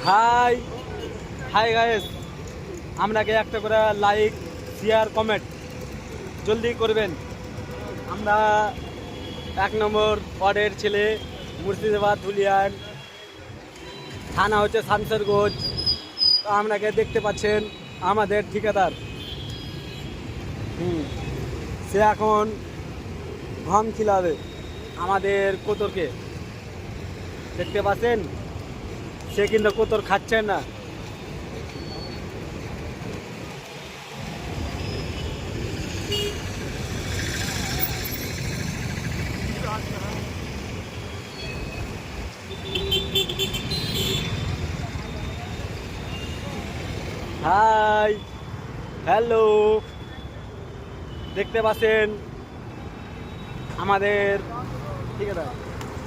High hi guys, আপনাকে একটা করে লাইক শেয়ার কমেন্ট জলদি করবেন। আমরা 1 নম্বর ওয়ার্ডের ছেলে, মুর্শিদাবাদ ধুলিয়ান, থানা হচ্ছে শামসেরগঞ্জ। তো আপনাকে দেখতে পাচ্ছেন আমাদের ঠিকাদার। সে এখন গম খিলাবে আমাদের কোতরকে, দেখতে পাচ্ছেন। সে কিন্তু কোতর খাচ্ছেন না। হাই হ্যালো, দেখতে পাচ্ছেন আমাদের ঠিকাদার।